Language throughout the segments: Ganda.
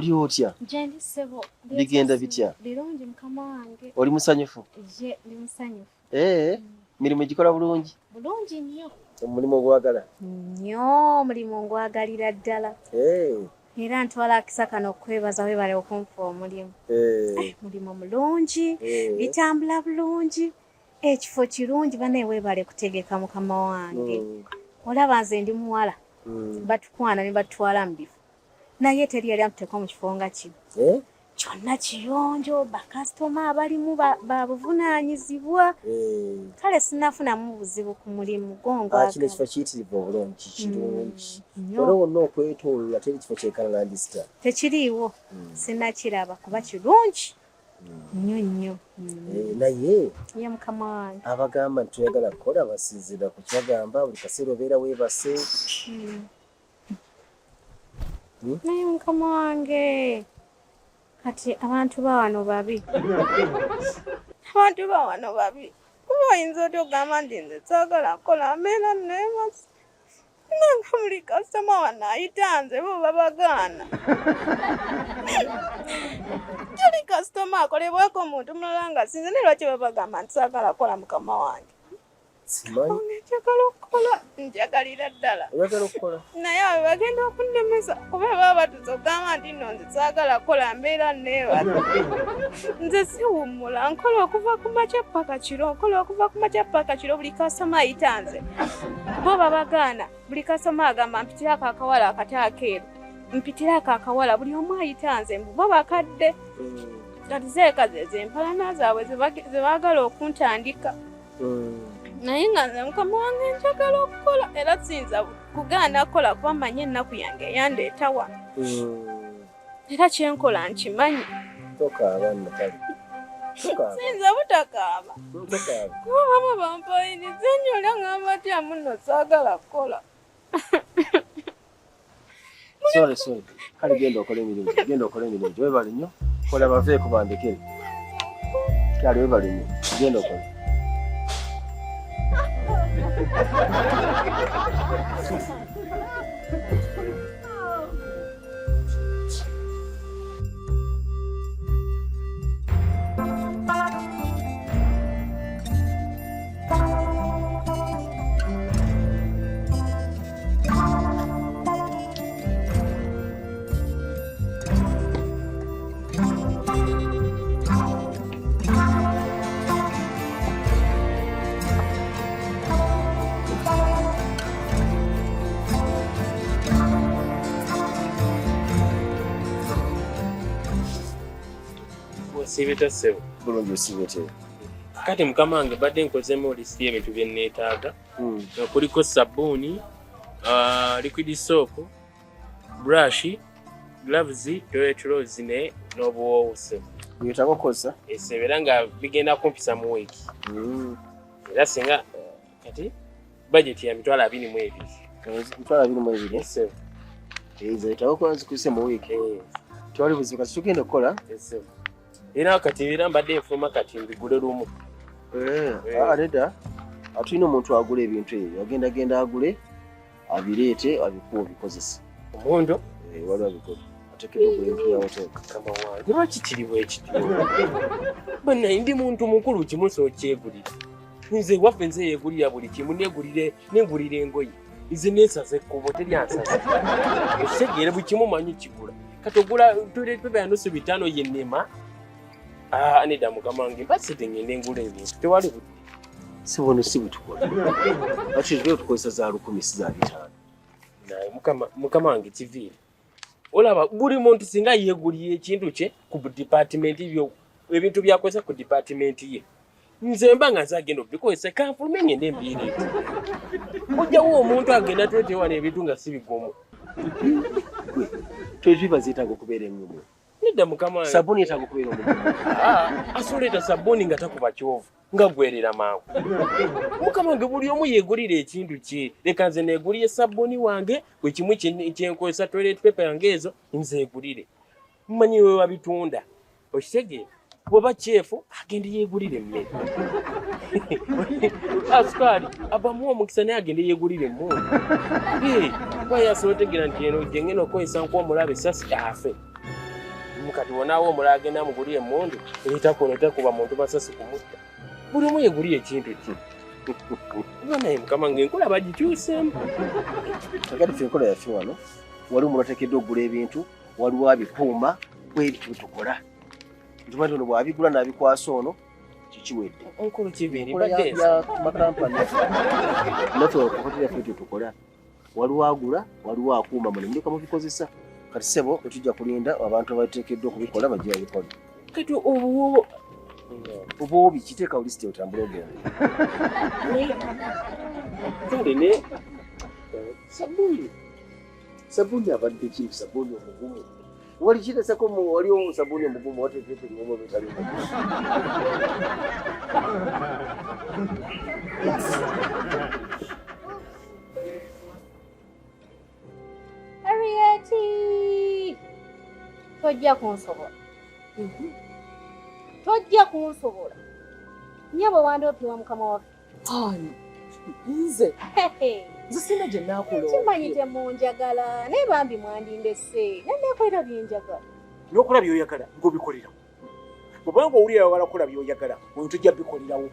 Oli otya? Jendi sebo. Bigenda bitya? Birungi mukama wange. Oli musanyufu? Je, ndi musanyufu. Mirimu gikola bulungi? Bulungi nnyo. Omulimu gwagala? Nnyo, omulimu ngwagalira ddala. Era ntwala akisa kano okwebaza webale okumpa omulimu. Mulimu mulungi, bitambula bulungi. Ekifo kirungi bane webale kutegeka mukama wange. Olaba nze ndi muwala. Batukwana ne batwala mu bifo. Naye teri yali amuteka mu kifo nga kino. Kyonna kiyonjo, bakasitoma abalimu babuvunaanyizibwa. Kale sinafunamu buzibu ku mulimu gongwa. Kino ekifo kiyitirivu obulungi kirungi. Olwo wonna okwetooloola teri kifo kyekalalandisita. Tekiriiwo. Sinakiraba kuba kirungi. Nnyo nnyo. Naye ye mukama wange abagamba nti tuyagala kukola basinzira ku kyagamba buli kaseera obeera weebase. Naye mukama wange kati abantu bawano babi. Abantu bawano babi. Kuba oyinza otya ogamba nti nze saagala kukola mbeera neebase. Nanga buli kasitoma wano ayita nze bo babagaana. Teri kasitoma akolebwako omuntu mulala nga sinze ne lwaki babagamba nti saagala kukola mukama wange. Simanyi. Njagala okukola, njagalira ddala. Oyagala okukola? Naye abo bagenda okunnemesa kuba baba batuze okugamba nti nno nze saagala kukola mbeera neebase. Nze siwummula nkola okuva ku makya paka kiro, nkola okuva ku makya paka kiro buli kasitoma ayita nze. Bo babagaana buli kasitoma agamba mpitirako akawala akati akeeru. Mpitirako akawala buli omu ayita nze bo bakadde. Kati zeeka ze empalana zaabwe ze baagala okuntandika. Naye nga nze mukama wange njagala okukola era siyinza kugaana kukola kuba mmanyi ennaku yange eyandeeta wano. Era kyenkola nkimanyi. Tokaaba nno kale. Siyinza butakaaba. Kuba baba bampayiriza nnyo era ngamba atyamu nno saagala kukola. Sorry. Kale genda okola emirimu. Webale nnyo. Kola baveeko bandekere. Kale webale nnyo. Genda okola. Sibita sebo. Bulungi osibete. Kati mukama wange badde nkozemu list y'ebintu bye nneetaaga. Kuliko sabbuuni, liquid soap, brush, gloves, toilet rolls n'obuwoowuse. Byetaaga okukozesa? Era nga bigenda kumpisa mu wiiki. Era singa kati budget ya mitwalo 22. Mitwalo 22? Sebo. Byetaaga okukozesa mu wiiki. Twali buzibu kati tugenda okukola? Sebo. Era kati era mbadde nfuluma kati mbigule lumu. Nedda atulina omuntu agula ebintu ebyo agenda agule abireete abikuwa bikozesa. Omundo? Waliwo abikola ateekeddwa ogula ebintu bya hoteri. Kama wange lwaki kiri bwekityo? Bana ndi muntu mukulu kimu sokyegulira. Nze waffe nze yeegulira buli kimu negulira engoye. Nze neesaze ekkubo teryansaze. Ekitegeere buli kimu manyi kigula. Kati ogula toilet paper ya nusu 5 yennema. Nedda mukama wange mbasite ngende engula ebintu tewali budde. Sibono si butukola. Ati tujja tukozesa za 10 si za 5. Naye mukama wange kiviire. Olaba buli muntu singa yeegulira ekintu kye ku department ebintu byakozesa ku department ye. Nze mba nga nzagenda okubikozesa kanfulume ngende embiiri. Ojjawo omuntu agenda twetewa n'ebintu nga si bigomo. Tweziba zeetaaga okubeera engumu. Nedda mukama wange. Sabuni etaaga okubeera omugumu. Asoleeta sabuni nga takuba kyovu nga gwerera mangu. Mukama wange buli omu yeegulira ekintu kye. Leka nze neegulire sabuni wange bwe kimu kyenkozesa toilet paper yange ezo nzeegulire. Mmanyi we wabitunda. Okitegeera bw'oba kyefu agende yeegulire emmere. Asukaali abamuwa omukisa naye agende yeegulire emmundu. Kuba yasobola otegeera nti eno gye ngenda okukozesa nk'omulabe sasi afe. Mukati wonawo omulage namugulye emmundu eyitakoleta kuba muntu basasi kumutta. Buli omu yegulye ekintu ki. Naye Mukama ng'enkola bagikyuseemu. Kakati ffe enkola yaffe wano waliwo umuntu ateekeddwa okugula ebintu waliwo abikuuma bwebityo bitukola. Ntumanyi ono bw'abigula n'abikwasa ono kikiwedde. Enkulu kibiri Enkola badde ya makampani naffe wakakati yaffe etyo tukola. Waliwo agula waliwo akuuma mulimu ndeka mubikozesa. Kati ssebo tetujja kulinda abantu abateekeddwa okubikola bajje babikola. kati obuwobo Obuwobi kiteeka lisiti otambula ogenda. kale ne Sabuni abadde ki? Sabuni omugumu. Wali kiresako waliwo sabuni omugumu wateekeko ebiwobo bitali Harriet! Tojja kunsobola. Tojja kunsobola. Nyabo wandoopye Mukama waffe. Ani nze sina gye naakulo Kimanyi temunjagala naye bambi mwandindese nanneekolera byenjagala. N'okola by'oyagala ng'obikolerawo. Bw'obanga owulira oyagala kukola by'oyagala oyo tojja bikolerawo.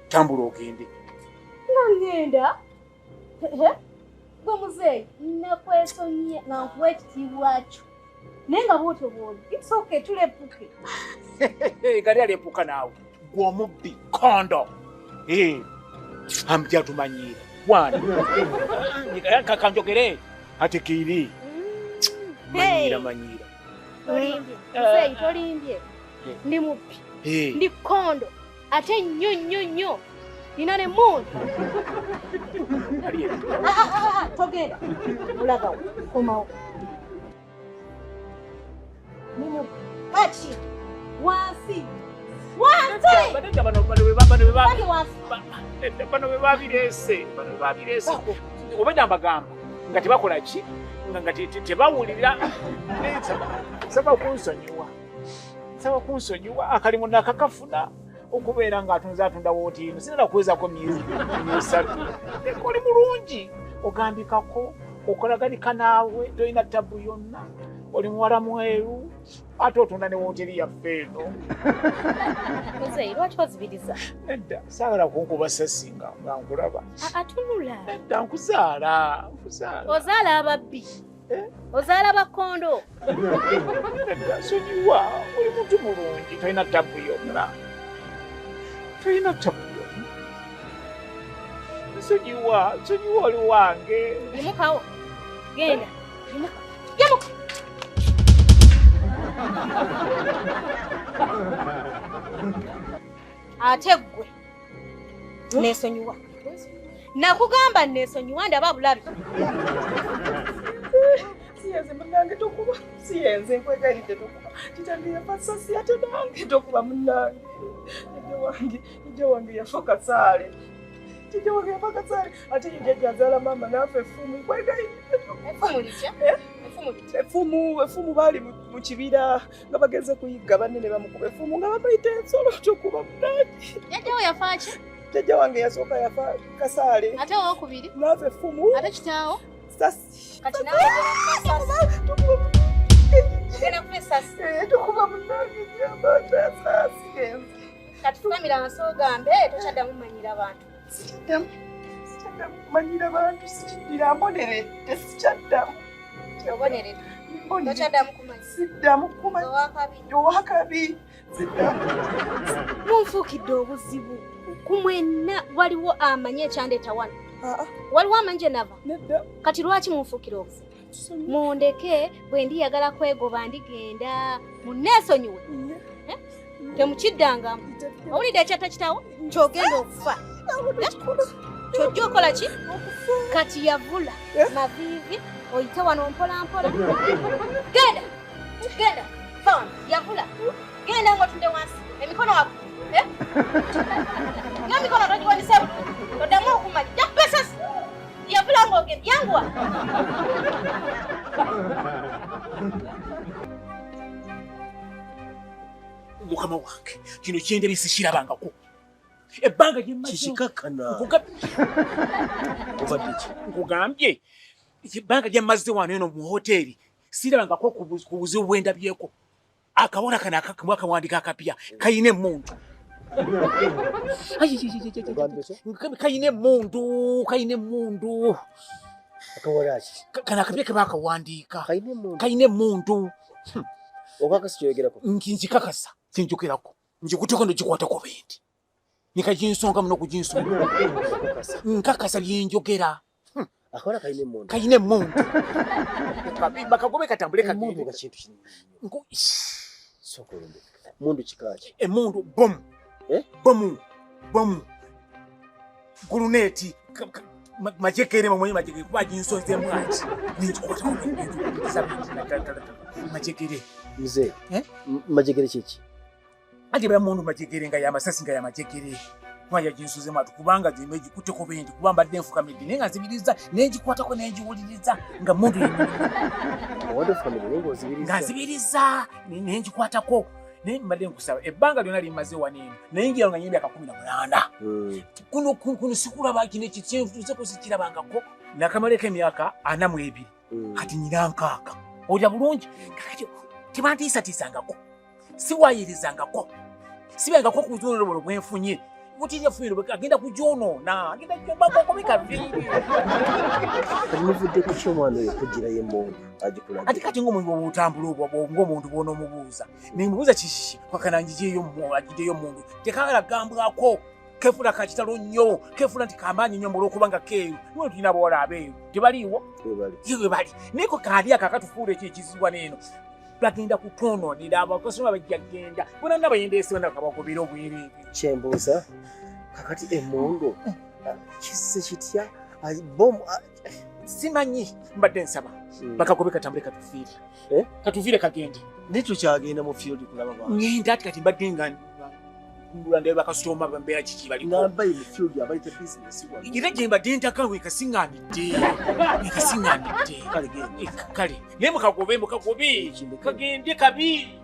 Tambula ogende. Nga ngenda? Gwe muzeeyi nakwesonyiye nga nkuwa ekitiibwa kyo. Naye nga bwotyo bwoli isooke tulepuke. Gali alepuka naawe. Gwe omubbi kondo. Amutya tumanyiira. Wani. Kakanjogere. Ate kiiri. Manyiira. Tolimbye. Muzeeyi tolimbye. Ndi mubbi. Ndi kondo. Ate nnyo. Nina ne mundu. Togenda. Mulagawo. Komawo. Nimu. Achi. Wansi. Bano be babirese. Obadde mbagamba nga tebakola ki nga tebawulira. Saba kunsonyiwa akalimu nakakafuna okubeera ng'atunda wootiino sinala kuwezako myezi 3. Oli mulungi ogambikako okolaganika naawe tolina tabu yonna oli muwala mweru ate otunda ne wooteri yaffe eno. Muzeeyi lwaki ozibiriza? Edda saagala kunkuba sasi nga nkulaba. Atunula. Edda nkuzaala. Ozaala ababbi. Ozaala bakondo. Edda sonyiwa oli muntu mulungi tolina tabu yonna. Sonyiwa oli wange. Yimukawo. Genda. Yimuka. Ate ggwe neesonyiwa. Nakugamba neesonyiwa ndaba bulabi. siyenze munange tokuba siyenze nkwegayiridde tokuba kitange yafa sasi ate nange tokuba munange jjajja wange yafa kasaale ate jjajja azaala mama naafe effumu nkwegayiridde effumu baali mu kibira nga bagenze kuyigga banne ne bamukuba effumu nga bamayita ensolo tokuba munange. Jjajjawo yafa ki? Jjajja wange yasooka yafa kasaale Ate owokubiri? naafe effumu Ate kitaawo? sasi Kati nawe genda kufa esasi. tokuba munange nyamba sasi Kati fukamira wansi ogambe tokyaddamu mumanyira abantu. sikyaddamu manyira bantu sikiddira mboneredde sikyaddamu Oboneredde. Tokyaddamu kumanya. siddamu kumanya Owakabi. owakabi siddamu Munfuukidde obuzibu. Ku mwenna waliwo amanyi ekyandeeta wano. Waliwo amanyi gye nava. nedda Kati lwaki munfuukira obuzibu? Mundeke bwe ndiyagala kwegoba ndigenda munneesonyiwe. Temukiddangamu. Owulidde ekyatta kitaawo? Kyogenda okufa. Kyojja okola ki? Kati yavula maviivi oyite wano mpolampola. Genda! Fa wano yavula. Genda ng'otunde wansi. Emikono wako. N'emikono togiwanise oddamu okumanya. Jakkuba esasi. Yavula ng'ogenda. Yanguwa. Mukama wange kino kyendebye sikirabangako. Ebbanga gye mmaze kikikakkana. Obadde ki? nkugambye ebbanga gye mmaze wano eno mu hoteeri sirabangako ku buzibu bwendabyeko akabona kana akakamwa akawandika akapya kayine emmundu kayine emmundu Akawaraki. kana akapya ke bakawandika Kayine kayine emmundu okakasi kyogerako. nkakasa sinjogerako njikuteko ndogikwatako bindi nikajinsonga muno kujinsonga nkakasa byenjogera Akora kayine emmundu. kayine emmundu bakagobe katambule Emmundu nga kintu kinene. Sokolombe. Mundu kikaki. Emmundu bomu bomu guruneti majekere mwenye majekere kuba jinsonze mwachi ninjikwatako majekere Mzee. Majegere kiki. ati bya mundu majegere nga yamasasi nga yamajegere mwaya jinsuze matu kubanga zimeji kuteko bindi kubamba denfuka midi nenga zibiriza nenjikwatako nenjiwuliriza nga mundu Wado family nengo zibiriza. nga zibiriza nenjikwatako ne madengu kusaba ebanga lyona limaze wanene nayingira nga nyembe aka 18 kuno sikula bakine kityenfu tuze kusikirabangako nakamaleka emyaka 42 kati nyina nkaka oja bulungi kakati tibantiisatiisangako siwayirizangako sibengako kuzulolo bwenfunye kutija fuiro agenda kujonoona agenda kubakomeka vipi Kamuvudde ku kyomwana oyo kugira ye mundu agikula. ati kati ngomuntu obutambula obwo ngomuntu bono mubuuza nimubuuza kishishi kwakananjijeyo agijeyo mundu tekagala gambwako kefula kakitalo nnyo kefula nti kambanyi nnyo mulokubanga keeyo niwe tulina bawala abeeyo tebaliiwo yewe bali niko kaali akakatufuula ekyekizibwa neeno bagenda kutononera abakosoma bajjagenda bona nabayendese bana kabagobera obwere Kyembuuza kakati emmundu kisse kitya bom simanyi mbadde nsaba bakagobe katambule katufiire katufiire kagende nicho kyagenda mu field kulaba ba. ngenda ati kati mbadde nga ndulande bakasitoma bambeera kiki bali Namba mu field abalite business wa. ira jemba denta kawe kasinganidde kale gende kale ne mukagobe kagende kabi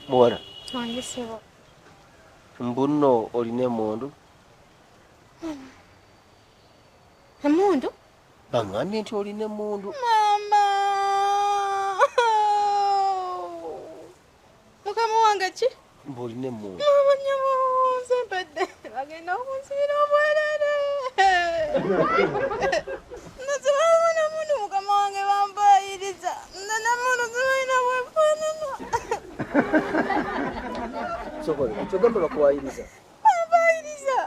Muwala Wangisebo. mbunno oline emmundu. Emundu? Bangambye nti oline emmundu. Mama. Mukama wange ki? Mboline emmundu. Mama nyamuze mbadde bagenda okunsibira obwerere. Nazibona mundu mukama wange bambayiriza. Nana mundu zibalina bwefaanana. Sokolera kyogamba bakuwayiriza. Bambayiriza.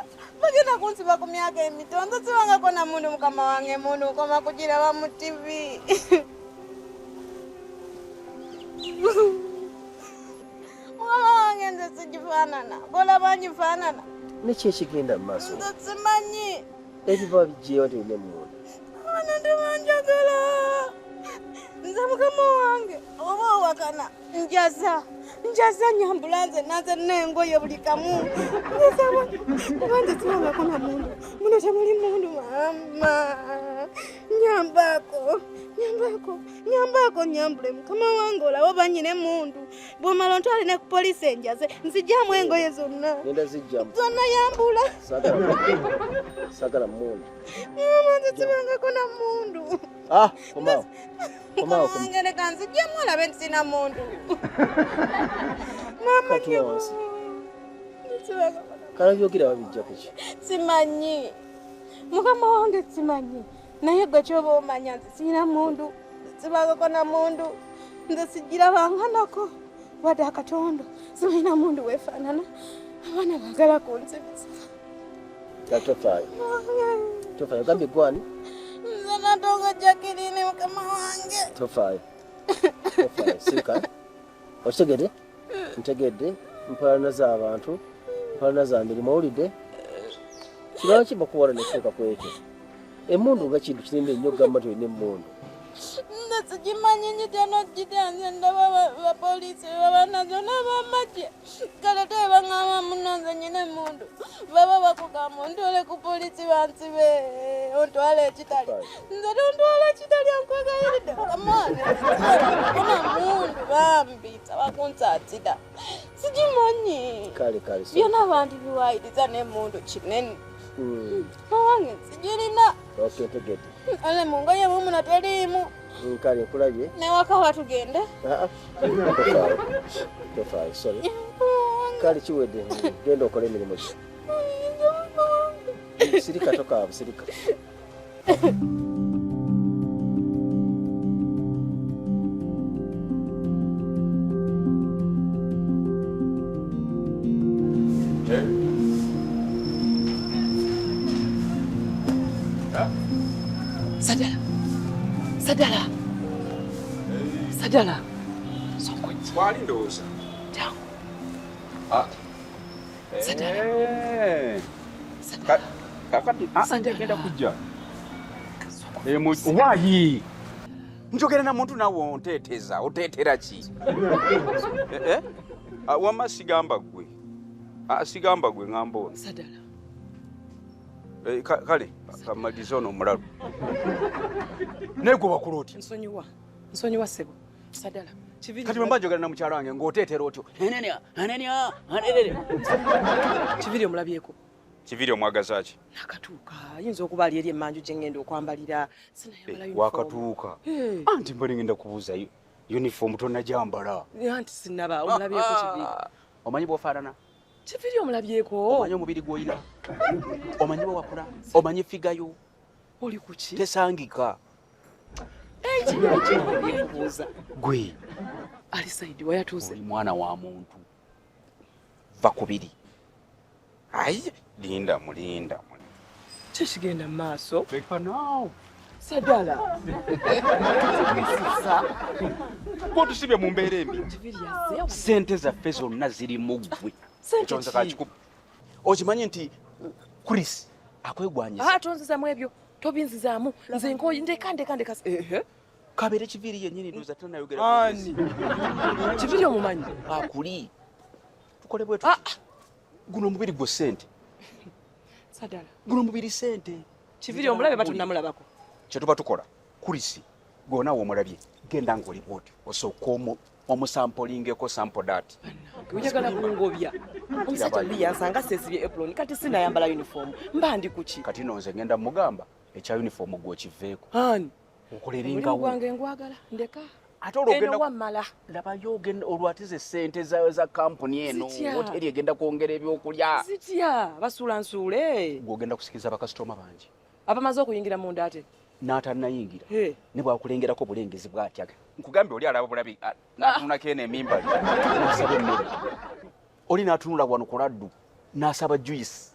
Bagenda kunsiba ku myaka emitondo sibangako na mundu mukama wange mundu nkoma kugiraba mu TV. Mukama wange nze sigifaanana. Bolaba ngifaanana. Neki ekigenda mu maaso. Nze simanyi. Ebiva bijjeyo nti oline emmundu. Abaana tebanjagala. Nze mukama wange oba owakana njaza nyambulanze naze n'engoye buli kamu. Nsaba kuba nze sibangako na mundu. Muno temuli mundu mama. Nyambako nyambule mukama wange olaba oba nyine mundu. Bw'omala ontwale ne ku poliisi enjaze nzijjamu engoye zonna. Ngenda zijjamu. Zonna yambula. Sagala mundu. Mama nze sibangako na mundu. Komaawo. Komaawo. Wange leka nzijjamu olabe nti sina mundu. Mama Katuwansi. Kala byogera babijja kuki. Simanyi. Mukama wange simanyi. Naye gwe kyoba omanya nti sina mundu. Sibangako na mundu. Nze sigirabanganako. Wadde akatondo. Sibalina mundu weefaanana. Abaana baagala kunsibisa. Tofaayo. Tofaayo gambye gwani. Nze natonga Jacqueline mukama wange. Tofaayo. Sirika. Okitegedde? Ntegedde. Mpalana z'abantu. Mpalana za mirimu owulidde. Kirala kiba kuwala ne kutuuka ku ekyo. Emmundu nga kintu kinene nnyo gamba nti olina emmundu. Nze sikimanyi njitano jitanze ndaba bapoliisi babanazo n'abamagye kale te bangamba muno nze nyine mundu baba bakugamba ontwale ku polisi bansibe ontwale ekitali nze tontwala ekitali ankwegayiridde kamani ona mundu bambita bakunsaasira sikimanyi byonna bantu biwaayiriza n'emundu kinene awange sigirina ale mungoye mumuna teriimu kale nkulabye newaka watugende tofaayo sorry kale kiwedde genda okole emirimu gyo sirika tokaabu sirika Sadala. Wali ndowooza. Jangu. Kakati Sadala kujja. Waayi. Njogera na muntu nawe onteeteza, oteetera ki? Wamma sigamba gwe. Sigamba gwe ngamba ono. Sadala. Kale, kamaliza ono omulalu. Neegwe wakula otya? Nsonyiwa ssebo. Sadala. Kati bwe mba njogera na mukyala wange ng'oteetera otyo. Kibiri omulabyeko. Kibiri omwagaza ki? Nakatuuka. Ayinza okuba ali eri emmanju gye ngenda okwambalira. Sinayambala uniform. Wakatuuka. Anti mbali ngenda kubuuza uniform tonnagyambala. Anti sinnaba omulabyeko Kibiri. Omanyi bw'ofaanana? Kibiri omulabyeko. Omanyi omubiri gw'olina? Omanyi bwe wakula? Omanyi figayo? Oli ku ki? Tesangika. Ekibiri gwe. Alisaidi wayatuuse. Oli mwana wa muntu. Va kubiri. Ayi, linda mulinda. Kikigenda mu maaso. Leka naawe. Sadala. Bw'otusibye mu mbeera embi. Kibiri yazze. Ssente zaffe zonna ziri mu ggwe. Sente ki? Okimanyi nti Chris akwegwanyiza. Tonzizamu ebyo. Tobinzizaamu. Nze nkoyi ndeka. Kabeere Kiviri yennyini ndoza tannayogera. Ani? Kiviri omumanyi? Akuli. Tukole bwe tuti. Guno omubiri gwo ssente. Sadala. Guno omubiri ssente. Kiviri omulabe batunnamulabako. Kye tuba tukola. Chris gw'onaawe omulabye. Genda ng'olipooti. Osooka omusampolingeko sample dati. Oyagala kungobya. Omusajja oli yansanga sesibye apron kati sinayambala uniform. Mba ndi kuki? Kati nonze ngenda mugamba ekya uniform gwo kiveeko. Ani? Okoleringa wo. Gwange ngwagala ndeka. Ate olwogenda wamala. Labayo ogenda olwatize ssente za kampuni eno. Hoteri egenda kwongera ebyokulya. Sitya basuula nsuule. Gw'ogenda kusikiriza bakasitoma bangi. Abamaze okuyingira munda ate. N'atannayingira. Ne bwakulengerako bulengezi bw'atyaga. Nkugambye oli alaba bulabi n'atunulako eno emimba n'asaba emmere. Oli n'atunula wano ku laddu n'asaba juice.